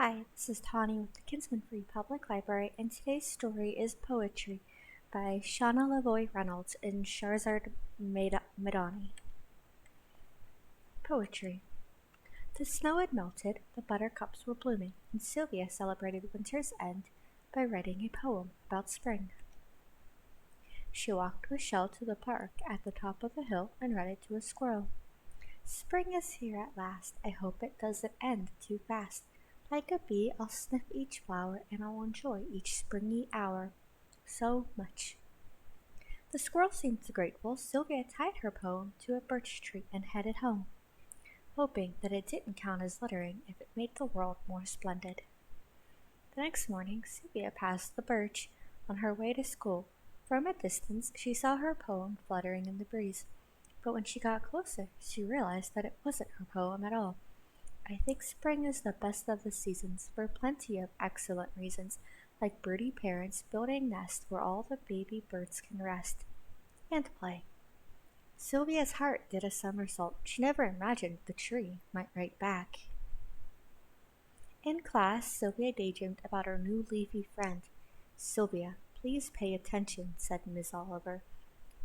Hi, this is Tawny with the Kinsman Free Public Library, and today's story is Poetry by Shauna Lavoy Reynolds and Shahrzad Maydani. Poetry. The snow had melted, the buttercups were blooming, and Sylvia celebrated winter's end by writing a poem about spring. She walked with Shell to the park at the top of the hill and read it to a squirrel. Spring is here at last. I hope it doesn't end too fast. Like a bee, I'll sniff each flower and I'll enjoy each springy hour so much. The squirrel seemed grateful. Sylvia tied her poem to a birch tree and headed home, hoping that it didn't count as littering if it made the world more splendid. The next morning, Sylvia passed the birch on her way to school. From a distance, she saw her poem fluttering in the breeze. But when she got closer, she realized that it wasn't her poem at all. I think spring is the best of the seasons for plenty of excellent reasons, like birdie parents building nests where all the baby birds can rest and play. Sylvia's heart did a somersault. She never imagined the tree might write back. In class, Sylvia daydreamed about her new leafy friend. Sylvia, please pay attention, said Miss Oliver.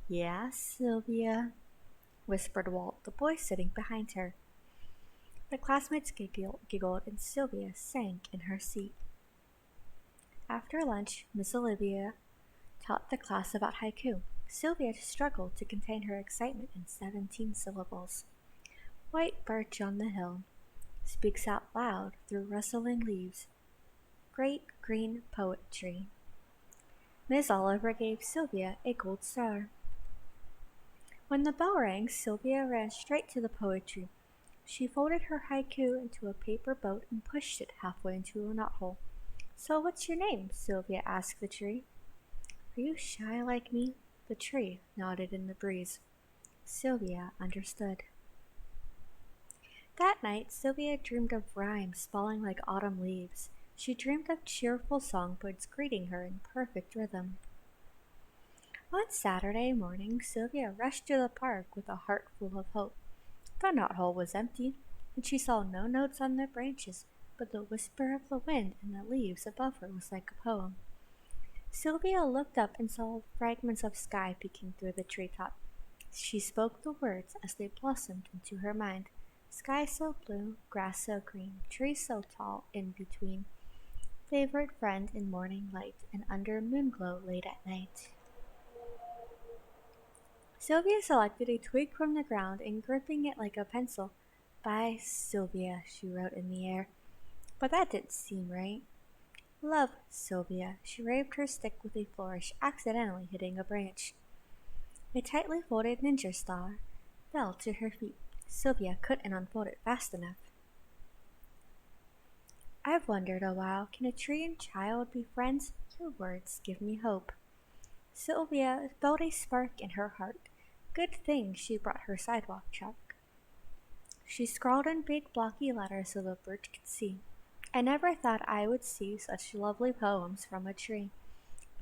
Yeah, Sylvia, whispered Walt, the boy sitting behind her. The classmates giggled and Sylvia sank in her seat. After lunch, Miss Olivia taught the class about haiku. Sylvia struggled to contain her excitement in 17 syllables. White birch on the hill speaks out loud through rustling leaves. Great green poetry. Miss Oliver gave Sylvia a gold star. When the bell rang, Sylvia ran straight to the poetry. She folded her haiku into a paper boat and pushed it halfway into a knothole. So what's your name? Sylvia asked the tree. Are you shy like me? The tree nodded in the breeze. Sylvia understood. That night, Sylvia dreamed of rhymes falling like autumn leaves. She dreamed of cheerful songbirds greeting her in perfect rhythm. One Saturday morning, Sylvia rushed to the park with a heart full of hope. The knothole was empty, and she saw no notes on the branches, but the whisper of the wind in the leaves above her was like a poem. Sylvia looked up and saw fragments of sky peeking through the treetop. She spoke the words as they blossomed into her mind. Sky so blue, grass so green, tree so tall in between. Favorite friend in morning light and under moonglow late at night. Sylvia selected a twig from the ground and gripping it like a pencil. Bye, Sylvia, she wrote in the air. But that didn't seem right. Love, Sylvia. She waved her stick with a flourish, accidentally hitting a branch. A tightly folded ninja star fell to her feet. Sylvia couldn't unfold it fast enough. I've wondered a while, can a tree and child be friends? Your words give me hope. Sylvia felt a spark in her heart. Good thing she brought her sidewalk chalk. She scrawled in big blocky letters so the bird could see. I never thought I would see such lovely poems from a tree.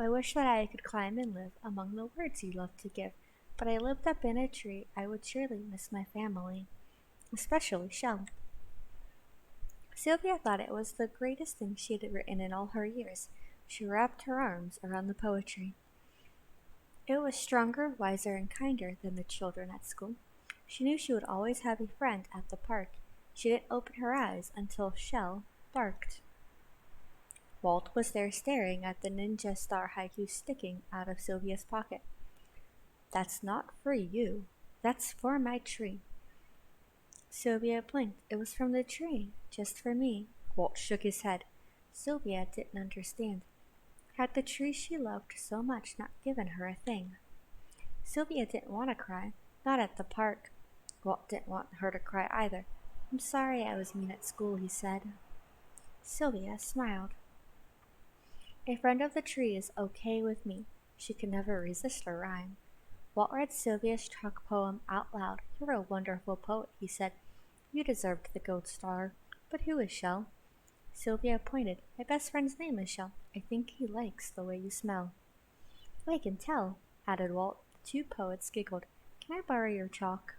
I wish that I could climb and live among the words you love to give, but I lived up in a tree, I would surely miss my family, especially Shell. Sylvia thought it was the greatest thing she had written in all her years. She wrapped her arms around the poetry. It was stronger, wiser, and kinder than the children at school. She knew she would always have a friend at the park. She didn't open her eyes until Shell barked. Walt was there staring at the ninja star haiku sticking out of Sylvia's pocket. That's not for you. That's for my tree. Sylvia blinked. It was from the tree, just for me. Walt shook his head. Sylvia didn't understand. Had the tree she loved so much not given her a thing? Sylvia didn't want to cry, not at the park. Walt didn't want her to cry either. I'm sorry I was mean at school, he said. Sylvia smiled. A friend of the tree is okay with me. She could never resist a rhyme. Walt read Sylvia's chalk poem out loud. You're a wonderful poet, he said. You deserved the gold star. But who is Shell? Sylvia pointed. My best friend's name is Shell. I think he likes the way you smell. I can tell, added Walt. The two poets giggled. Can I borrow your chalk?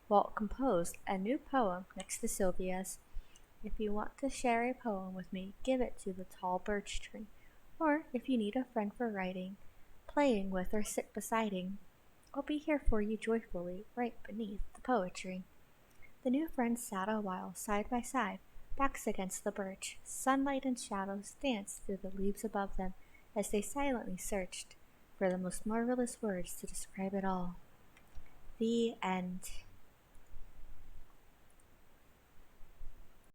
Walt composed a new poem next to Sylvia's. If you want to share a poem with me, give it to the tall birch tree. Or if you need a friend for writing, playing with, or sit besiding, I'll be here for you joyfully, right beneath the poetry. The new friends sat a while side by side, backs against the birch. Sunlight and shadows danced through the leaves above them as they silently searched for the most marvelous words to describe it all. The end.